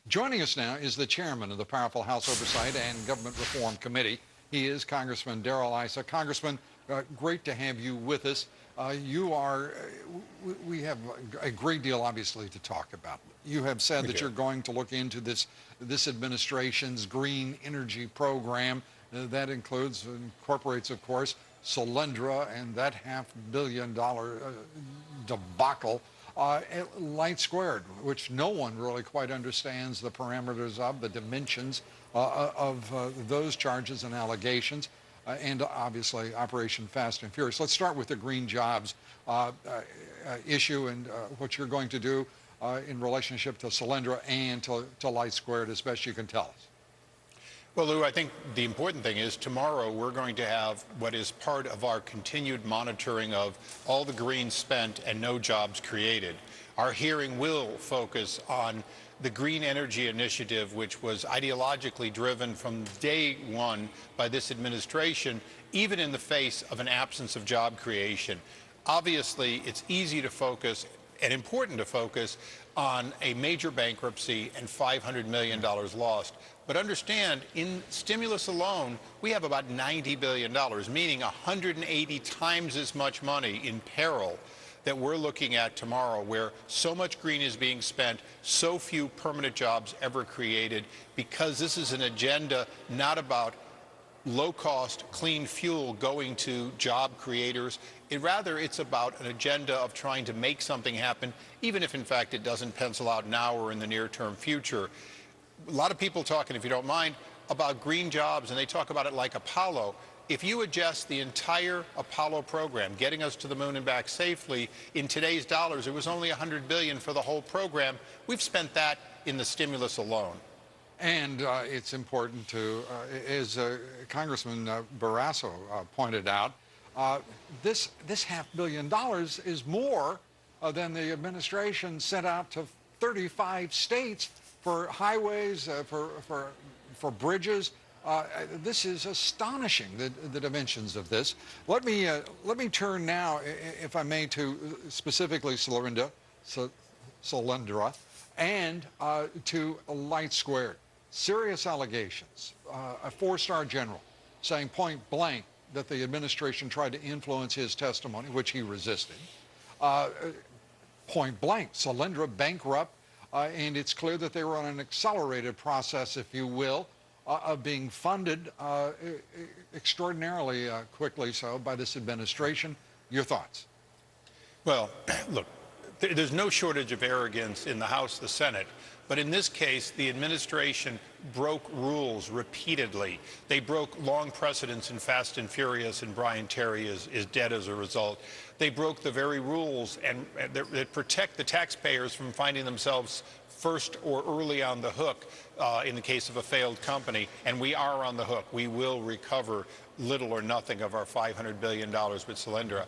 Joining us now is the chairman of the powerful House Oversight and Government Reform Committee. He is Congressman Darrell Issa. Congressman, great to have you with us. We have a great deal, obviously, to talk about. You have said that you're going to look into this administration's green energy program. That incorporates, of course, Solyndra and that $500 million debacle. Light squared, which no one really quite understands the parameters of, the dimensions of those charges and allegations, and obviously Operation Fast and Furious. Let's start with the green jobs issue and what you're going to do in relationship to Solyndra and to Light Squared, as best you can tell us. Well, Lou, I think the important thing is tomorrow we're going to have what is part of our continued monitoring of all the green spent and no jobs created. Our hearing will focus on the Green Energy Initiative, which was ideologically driven from day one by this administration, even in the face of an absence of job creation. Obviously, it's easy to focus and important to focus on a major bankruptcy and $500 million lost. But understand, in stimulus alone, we have about $90 billion, meaning 180 times as much money in peril that we're looking at tomorrow, where so much green is being spent, so few permanent jobs ever created, because this is an agenda not about low-cost, clean fuel going to job creators. Rather, it's about an agenda of trying to make something happen, even if, in fact, it doesn't pencil out now or in the near-term future. A lot of people talking, if you don't mind, about green jobs, and they talk about it like Apollo. If you adjust the entire Apollo program, getting us to the moon and back safely, in today's dollars, it was only $100 billion for the whole program. We've spent that in the stimulus alone. And it's important to, as Congressman Barrasso pointed out, this $500 million is more than the administration sent out to 35 states for highways, for bridges. This is astonishing, the dimensions of this. Let me turn now, if I may, to specifically Solyndra and to Light Squared. Serious allegations. A four-star general saying point blank that the administration tried to influence his testimony, which he resisted. Point blank, Solyndra bankrupt, and it's clear that they were on an accelerated process, if you will, of being funded extraordinarily quickly so by this administration. Your thoughts? Well, look, there's no shortage of arrogance in the House, the Senate. But in this case, the administration broke rules repeatedly. They broke long precedents in Fast and Furious, and Brian Terry is dead as a result. They broke the very rules that protect the taxpayers from finding themselves first or early on the hook in the case of a failed company. And we are on the hook. We will recover little or nothing of our $500 billion with Solyndra.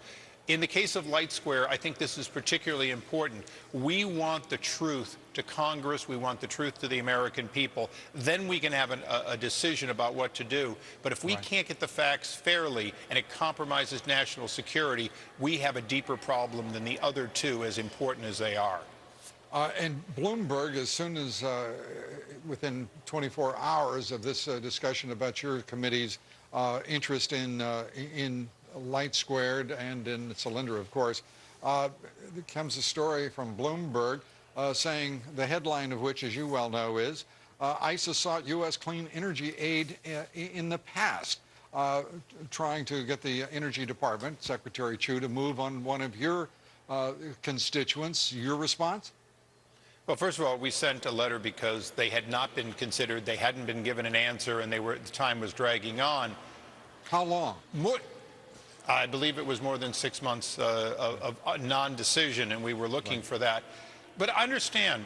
In the case of Light Square, I think this is particularly important. We want the truth to Congress. We want the truth to the American people. Then we can have a decision about what to do. But if we can't get the facts fairly and it compromises national security, we have a deeper problem than the other two, as important as they are. And Bloomberg, as soon as within 24 hours of this discussion about your committee's interest in Light Squared and in Solyndra, of course, there comes a story from Bloomberg saying, the headline of which, as you well know, is Issa sought U.S. clean energy aid in the past, trying to get the Energy Department, Secretary Chu, to move on one of your constituents. Your response? Well, first of all, we sent a letter because they had not been considered, they hadn't been given an answer, and the time was dragging on. How long? I believe it was more than 6 months of non-decision, and we were looking for that. But understand,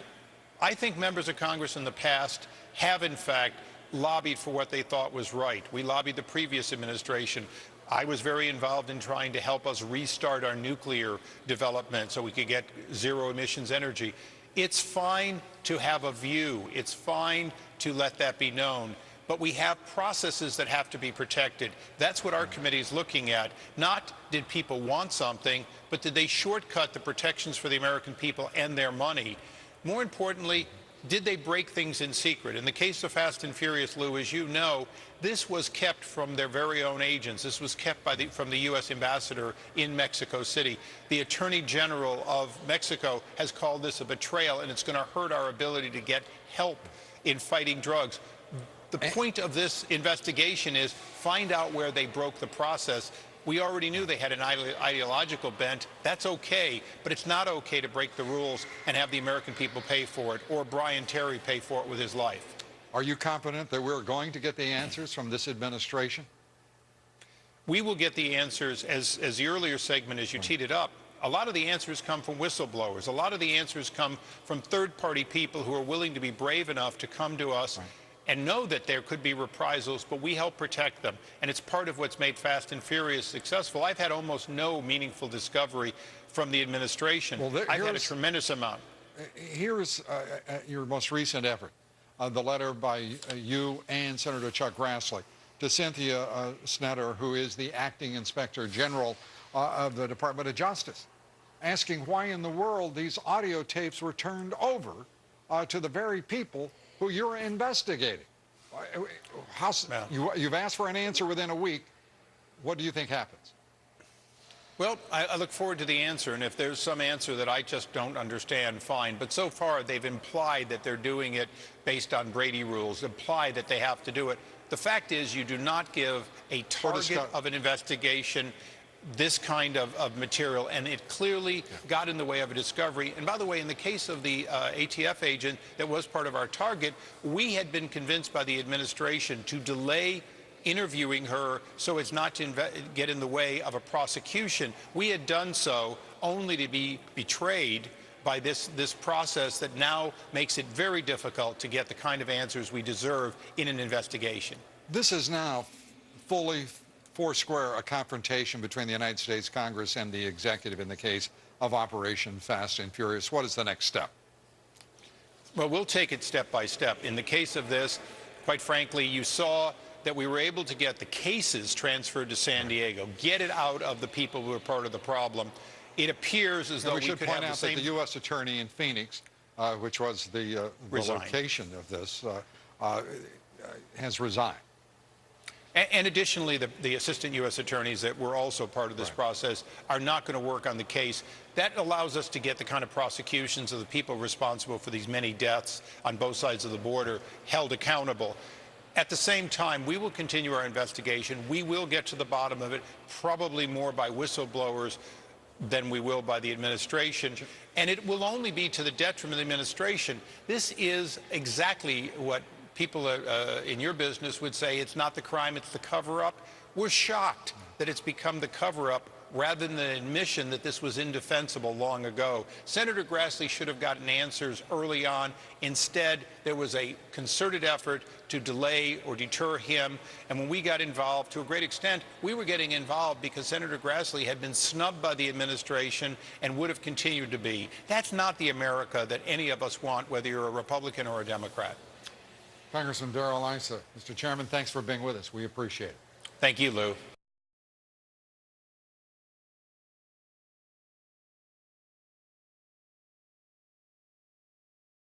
I think members of Congress in the past have, in fact, lobbied for what they thought was right. We lobbied the previous administration. I was very involved in trying to help us restart our nuclear development so we could get zero emissions energy. It's fine to have a view. It's fine to let that be known. But we have processes that have to be protected. That's what our committee is looking at. Not did people want something, but did they shortcut the protections for the American people and their money? More importantly, Did they break things in secret? In the case of Fast and Furious, Lou, as you know, this was kept from their very own agents. This was kept from the U.S. ambassador in Mexico City. The Attorney General of Mexico has called this a betrayal, and it's going to hurt our ability to get help in fighting drugs. The point of this investigation is find out where they broke the process. We already knew they had an ideological bent. That's okay, but it's not okay to break the rules and have the American people pay for it, or Brian Terry pay for it with his life. Are you confident that we're going to get the answers from this administration? We will get the answers, as the earlier segment, as you teed it up. A lot of the answers come from whistleblowers. A lot of the answers come from third-party people who are willing to be brave enough to come to us and know that there could be reprisals, but we help protect them. And it's part of what's made Fast and Furious successful. I've had almost no meaningful discovery from the administration. Well, I've had a tremendous amount. Here's your most recent effort, the letter by you and Senator Chuck Grassley to Cynthia Snetter, who is the acting inspector general of the Department of Justice, asking why in the world these audio tapes were turned over to the very people who you're investigating. You've asked for an answer within a week. What do you think happens? Well, I look forward to the answer, and if there's some answer that I just don't understand, fine. But so far, they've implied that they're doing it based on Brady rules, implied that they have to do it. The fact is, you do not give a target of an investigation this kind of material, and it clearly got in the way of a discovery. And by the way, in the case of the ATF agent that was part of our target, we had been convinced by the administration to delay interviewing her so as not to get in the way of a prosecution. We had done so only to be betrayed by this process that now makes it very difficult to get the kind of answers we deserve in an investigation. This is now fully foursquare a confrontation between the United States Congress and the executive in the case of Operation Fast and Furious. What is the next step? Well, we'll take it step by step. In the case of this, quite frankly, you saw that we were able to get the cases transferred to San Diego, get it out of the people who are part of the problem. It appears as though we could have the same... that the U.S. attorney in Phoenix, which was the location of this, has resigned. And additionally, the assistant U.S. attorneys that were also part of this process are not going to work on the case. That allows us to get the kind of prosecutions of the people responsible for these many deaths on both sides of the border held accountable. At the same time, we will continue our investigation. We will get to the bottom of it, probably more by whistleblowers than we will by the administration. And it will only be to the detriment of the administration. This is exactly what people in your business would say. It's not the crime, it's the cover-up. We're shocked that it's become the cover-up rather than the admission that this was indefensible long ago. Senator Grassley should have gotten answers early on. Instead, there was a concerted effort to delay or deter him. And when we got involved, to a great extent, we were getting involved because Senator Grassley had been snubbed by the administration and would have continued to be. That's not the America that any of us want, whether you're a Republican or a Democrat. Congressman Darrell Issa, Mr. Chairman, thanks for being with us. We appreciate it. Thank you, Lou.